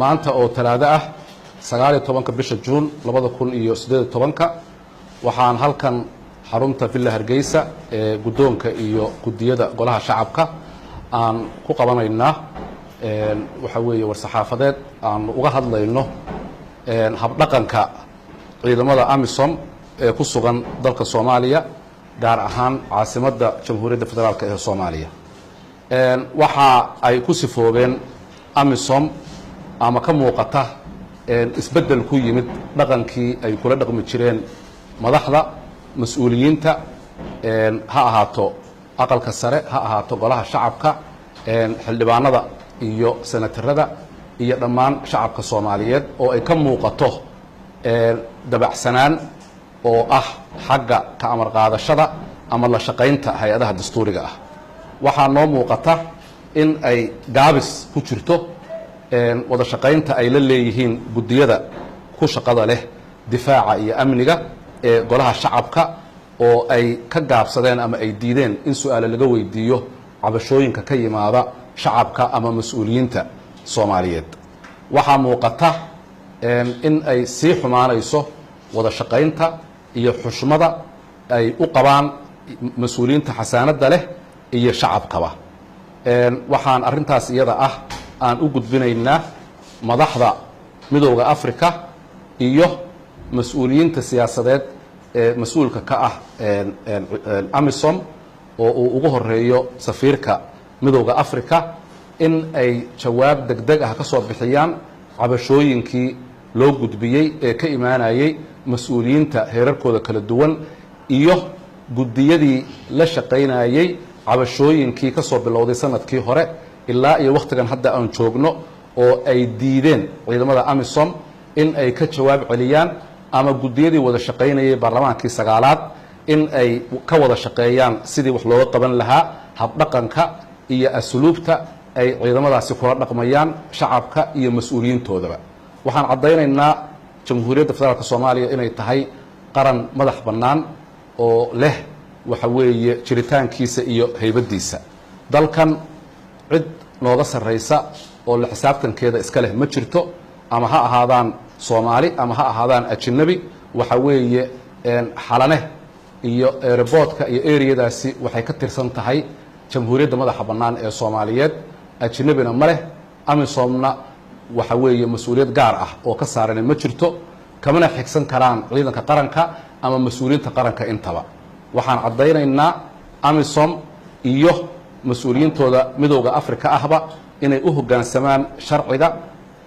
maanta oo talaado ah 19 bisha Juun 2018 waxaan halkan xarunta Villa Hargeysa ee gudoonka iyo gudiyada golaha shacabka aan ku qabanaynaa waxa weeye war-saxaafadeed aan uga hadlayno habdhaqanka ciidamada AMISOM ee ku sugan dalka Soomaaliya gaar ahaan caasimadda Jamhuuriyadda Federaalka ee Soomaaliya waxa ay ku sifoobeen AMISOM ama ka muuqata isbedel ku yimid dhaqankii ay kula dhaqmi jireen madaxda mas'uuliyiinta ha ahaato aqalka sare ha ahaato golaha shacabka xildhibaanada iyo senatarada iyo dhammaan shacabka Soomaaliyeed oo ay ka muuqato dabacsanaan oo ah xagga ka amar qaadashada ama la shaqaynta hay'adaha dastuuriga ah waxaa noo muuqata in ay gaabis ku jirto wada shaqaynta ay la leeyihiin gudiyada ku shaqada leh difaaca iyo amniga ee golaha shacabka oo ay ka gaabsadeen ama ay diideen in su'aalo laga weydiiyo cabashooyinka ka yimaada shacabka ama mas'uuliyiinta Soomaaliyeed waxaa muuqata in ay sii xumaanayso wada shaqaynta iyo xushmada ay u qabaan mas'uuliyiinta xasaanada leh iyo shacabkaba waxaan arintaas iyada ah aan u gudbinaynaa madaxda midowga Afrika iyo mas'uuliyiinta siyaasadeed ee mas'uulka ka ah AMISOM oo uu ugu horeeyo safiirka midowga Afrika in ay jawaab degdeg ah ka soo bixiyaan cabashooyinkii loo gudbiyey ee ka imaanayay mas'uuliyiinta heerarkooda kala duwan iyo gudiyadii la shaqaynayay cabashooyinkii ka soo bilowday sanadkii hore ilaa iyo waqtigan hadda aan joogno oo ay diideen ciidamada AMISOM in ay ka jawaab celiyaan ama gudiyadii wada shaqaynayay baarlamaankii sagaalaad in ay ka wada shaqeeyaan sidii wax looga qaban lahaa habdhaqanka iyo asluubta ay ciidamadaasi kula dhaqmayaan shacabka iyo mas'uuliyiintoodaba waxaan cadaynaynaa Jamhuuriyadda Federaalka Soomaaliya inay tahay qaran madax bannaan oo leh waxa weeye jiritaankiisa iyo haybadiisa dalkan cid nooga sarreysa oo la xisaabtankeeda iska leh ma jirto ama ha ahaadaan Soomaali ama ha ahaadaan ajnabi waxa weeye xalane iyo airportka iyo areadaasi waxay ka tirsan tahay Jamhuuriyadda madaxa bannaan ee Soomaaliyeed ajnabina ma leh AMISOMna waxa weeye mas'uuliyad gaar ah oo ka saaran ma jirto kamana xigsan karaan ciidanka qaranka ama mas'uuliyiinta qaranka intaba waxaan cadaynaynaa AMISOM iyo mas'uuliyiintooda midowga Afrika ahba inay u hoggaansamaan sharciga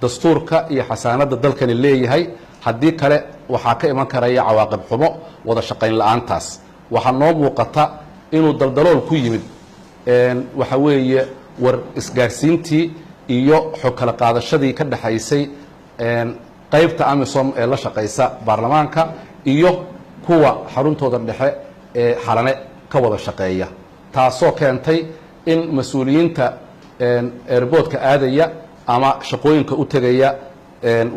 dastuurka iyo xasaanada dalkani leeyahay haddii kale waxaa ka iman karaya cawaaqib xumo wada shaqayn la'aantaas waxaa noo muuqata inuu daldalool ku yimid waxa weeye war isgaarsiintii iyo xog kala qaadashadii ka dhaxaysay qaybta AMISOM ee la shaqaysa baarlamaanka iyo kuwa xaruntooda dhexe ee xalane ka wada shaqeeya taasoo keentay in mas'uuliyiinta airportka aadaya ama shaqooyinka u tagaya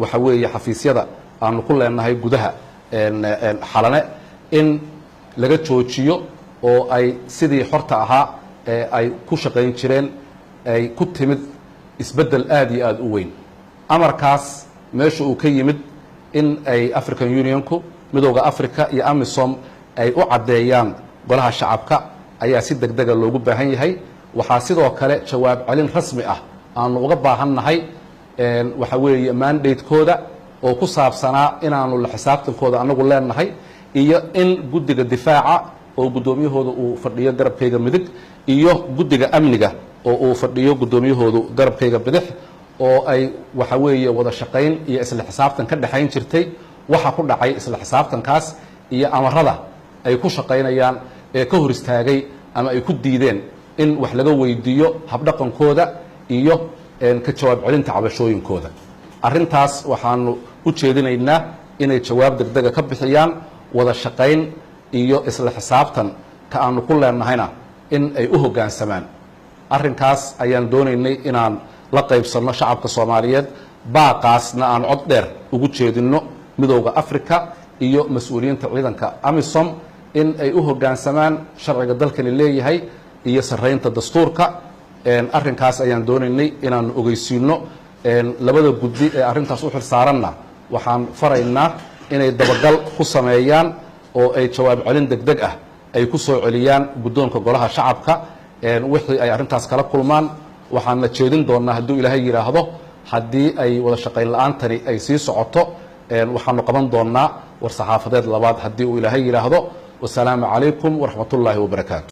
waxa weeye xafiisyada aanu ku leenahay gudaha xalane in laga joojiyo oo ay sidii xorta ahaa ay ku shaqayn jireen ay ku timid isbedel aad iyo aad u weyn amarkaas meesha uu ka yimid in ay African Unionku midowga Afrika iyo AMISOM ay u cadeeyaan golaha shacabka ayaa si degdeg ah loogu baahan yahay waxaa sidoo kale jawaab celin rasmi ah aanu uga baahannahay waxa weeye mandate-kooda oo ku saabsanaa inaanu la xisaabtankooda anagu leenahay iyo in guddiga difaaca oo gudoomiyahooda uu fadhiyo garabkayga midig iyo guddiga amniga oo uu fadhiyo gudoomiyahoodu garabkayga bidix oo ay waxa weeye wada shaqayn iyo isla xisaabtan ka dhaxayn jirtay waxa ku dhacay isla xisaabtankaas iyo amarada ay ku shaqaynayaan ee ka hor istaagay ama ay ku diideen in wax laga weydiiyo habdhaqankooda iyo ka jawaab celinta cabashooyinkooda arintaas waxaanu u jeedinaynaa inay jawaab degdeg ah ka bixiyaan wada shaqayn iyo isla xisaabtan ka aanu ku leenahayna in ay u hoggaansamaan arrinkaas ayaan doonaynay inaan la qaybsanno shacabka Soomaaliyeed baaqaasna aan cod dheer ugu jeedinno midowga Afrika iyo mas'uuliyiinta ciidanka AMISOM in ay u hoggaansamaan sharciga dalkani leeyahay iyo sareynta dastuurka arrinkaas ayaan doonaynay inaan ogeysiino labada guddi ee arrintaas u xilsaaranna waxaan faraynaa inay dabagal ku sameeyaan oo ay jawaab celin degdeg ah ay ku soo celiyaan guddoonka golaha shacabka wixii ay arrintaas kala kulmaan waxaanna jeedin doonnaa hadduu ilaahay yidhaahdo haddii ay wada shaqayn la'aantani ay sii socoto waxaanu qaban doonnaa war saxaafadeed labaad haddii uu ilaahay yidhaahdo wasalaamu calaykum waraxmatullaahi wabarakaatu